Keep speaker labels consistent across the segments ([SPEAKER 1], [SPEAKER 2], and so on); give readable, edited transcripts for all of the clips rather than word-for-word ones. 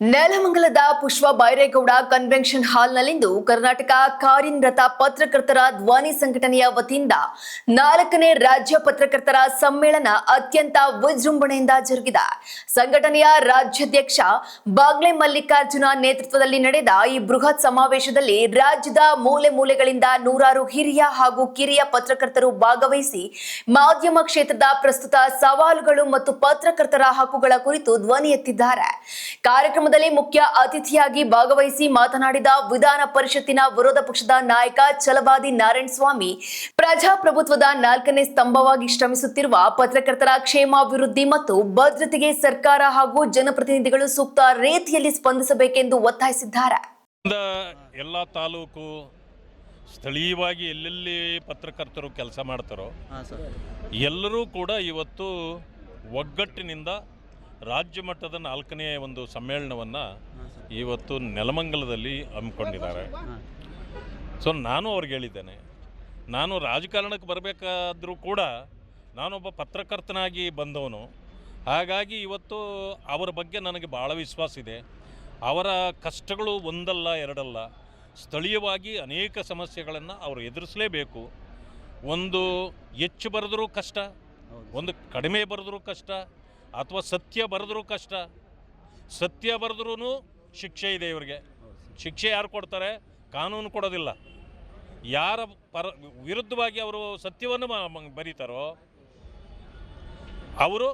[SPEAKER 1] ನೆಲಮಂಗಲದ ಪುಷ್ಪ Byregowda convention ಹಾಲ್ನಲ್ಲಿಂದು Karnataka ಕಾರ್ಯನಿರತ ಪತ್ರಕರ್ತರ ಧ್ವನಿ ಸಂಘಟನೆಯ ವತಿಯಿಂದ 4ನೇ ರಾಜ್ಯ ಪತ್ರಕರ್ತರ ಸಮ್ಮೇಳನ ಅತ್ಯಂತ ವಿಜೃಂಭಣೆಯಿಂದ ಜರುಗಿದೆ. ಸಂಘಟನೆಯ ರಾಜ್ಯಾಧ್ಯಕ್ಷ ಬಾಗ್ಲೆ ಮಲ್ಲಿಕಾರ್ಜುನ ನೇತೃತ್ವದಲ್ಲಿ ನಡೆದ ಈ ಬೃಹತ್ ಸಮಾವೇಶದಲ್ಲಿ ರಾಜ್ಯದ ಮೂಲೆ ಮೂಲೆಗಳಿಂದ ನೂರಾರು ಹಿರಿಯ ಹಾಗೂ ಕಿರಿಯ ಪತ್ರಕರ್ತರು ಭಾಗವಹಿಸಿ ಮಾಧ್ಯಮ ಕ್ಷೇತ್ರದ ಪ್ರಸ್ತುತ ಸವಾಲುಗಳು ಮತ್ತು ಪತ್ರಕರ್ತರ ಹಕ್ಕುಗಳ ಕುರಿತು ಧ್ವನಿ ಎತ್ತಿದ್ದಾರೆ. ಕಾರ್ಯಕ್ರಮದಲ್ಲಿ ಮುಖ್ಯ ಅತಿಥಿಯಾಗಿ ಭಾಗವಹಿಸಿ ಮಾತನಾಡಿದ ವಿಧಾನ ಪರಿಷತ್ತಿನ ವಿರೋಧ ಪಕ್ಷದ ನಾಯಕ ಛಲವಾದಿ ನಾರಾಯಣಸ್ವಾಮಿ, ಪ್ರಜಾಪ್ರಭುತ್ವದ 4ನೇ ಸ್ತಂಭವಾಗಿ ಶ್ರಮಿಸುತ್ತಿರುವ ಪತ್ರಕರ್ತರ ಕ್ಷೇಮಾಭಿವೃದ್ಧಿ ಮತ್ತು ಭದ್ರತೆಗೆ ಸರ್ಕಾರ ಹಾಗೂ ಜನಪ್ರತಿನಿಧಿಗಳು ಸೂಕ್ತ ರೀತಿಯಲ್ಲಿ ಸ್ಪಂದಿಸಬೇಕೆಂದು ಒತ್ತಾಯಿಸಿದ್ದಾರೆ.
[SPEAKER 2] ಎಲ್ಲ ತಾಲೂಕು ಸ್ಥಳೀಯವಾಗಿ ಎಲ್ಲೆಲ್ಲಿ ಪತ್ರಕರ್ತರು ಕೆಲಸ ಮಾಡ್ತಾರೋ ಎಲ್ಲರೂ ಕೂಡ ಇವತ್ತು ಒಗ್ಗಟ್ಟಿನಿಂದ ರಾಜ್ಯ ಮಟ್ಟದ 4ನೇ ಒಂದು ಸಮ್ಮೇಳನವನ್ನು ಇವತ್ತು ನೆಲಮಂಗಲದಲ್ಲಿ ಹಮ್ಮಿಕೊಂಡಿದ್ದಾರೆ. ಸೊ ನಾನು ಅವ್ರಿಗೆ ಹೇಳಿದ್ದೇನೆ, ನಾನು ರಾಜಕಾರಣಕ್ಕೆ ಬರಬೇಕಾದ್ರೂ ಕೂಡ ನಾನೊಬ್ಬ ಪತ್ರಕರ್ತನಾಗಿ ಬಂದವನು. ಹಾಗಾಗಿ ಇವತ್ತು ಅವರ ಬಗ್ಗೆ ನನಗೆ ಭಾಳ ವಿಶ್ವಾಸ ಇದೆ. ಅವರ ಕಷ್ಟಗಳು ಒಂದಲ್ಲ ಎರಡಲ್ಲ, ಸ್ಥಳೀಯವಾಗಿ ಅನೇಕ ಸಮಸ್ಯೆಗಳನ್ನು ಅವರು ಎದುರಿಸಲೇಬೇಕು. ಒಂದು ಹೆಚ್ಚು ಬರೆದರೂ ಕಷ್ಟ, ಒಂದು ಕಡಿಮೆ ಬರೆದರೂ ಕಷ್ಟ, ಅಥವಾ ಸತ್ಯ ಬರೆದ್ರೂ ಕಷ್ಟ. ಸತ್ಯ ಬರೆದ್ರೂ ಶಿಕ್ಷೆ ಇದೆ ಇವರಿಗೆ. ಶಿಕ್ಷೆ ಯಾರು ಕೊಡ್ತಾರೆ? ಕಾನೂನು ಕೊಡೋದಿಲ್ಲ. ಯಾರ ವಿರುದ್ಧವಾಗಿ ಅವರು ಸತ್ಯವನ್ನು ಬರೀತಾರೋ ಅವರು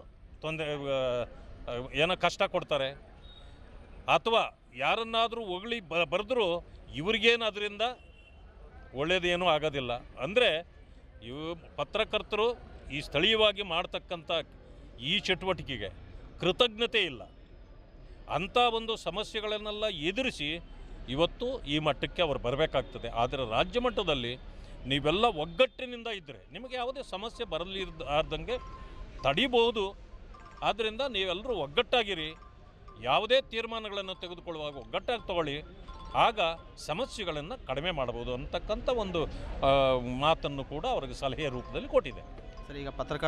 [SPEAKER 2] ಏನೋ ಕಷ್ಟ ಕೊಡ್ತಾರೆ. ಅಥವಾ ಯಾರನ್ನಾದರೂ ಹೊಗಳಿ ಬರೆದ್ರೂ ಇವ್ರಿಗೇನು ಅದರಿಂದ ಒಳ್ಳೆಯದೇನೂ ಆಗೋದಿಲ್ಲ. ಅಂದರೆ ಪತ್ರಕರ್ತರು ಈ ಸ್ಥಳೀಯವಾಗಿ ಮಾಡ್ತಕ್ಕಂಥ ಈ ಚಟುವಟಿಕೆಗೆ ಕೃತಜ್ಞತೆ ಇಲ್ಲ. ಅಂಥ ಒಂದು ಸಮಸ್ಯೆಗಳನ್ನೆಲ್ಲ ಎದುರಿಸಿ ಇವತ್ತು ಈ ಮಟ್ಟಕ್ಕೆ ಅವರು ಬರಬೇಕಾಗ್ತದೆ. ಆದರೆ ರಾಜ್ಯ ಮಟ್ಟದಲ್ಲಿ ನೀವೆಲ್ಲ ಒಗ್ಗಟ್ಟಿನಿಂದ ಇದ್ದರೆ ನಿಮಗೆ ಯಾವುದೇ ಸಮಸ್ಯೆ ಬರಲಿರ್ದಂಗೆ ತಡಿಬಹುದು. ಆದ್ದರಿಂದ ನೀವೆಲ್ಲರೂ ಒಗ್ಗಟ್ಟಾಗಿರಿ. ಯಾವುದೇ ತೀರ್ಮಾನಗಳನ್ನು ತೆಗೆದುಕೊಳ್ಳುವಾಗ ಒಗ್ಗಟ್ಟಾಗಿ ತಗೊಳ್ಳಿ. ಆಗ ಸಮಸ್ಯೆಗಳನ್ನು ಕಡಿಮೆ ಮಾಡಬಹುದು ಅಂತಕ್ಕಂಥ ಒಂದು ಮಾತನ್ನು ಕೂಡ ಅವರಿಗೆ ಸಲಹೆಯ ರೂಪದಲ್ಲಿ ಕೊಟ್ಟಿದೆ.
[SPEAKER 3] ಸರ್, ಈಗ ಪತ್ರಕರ್ತ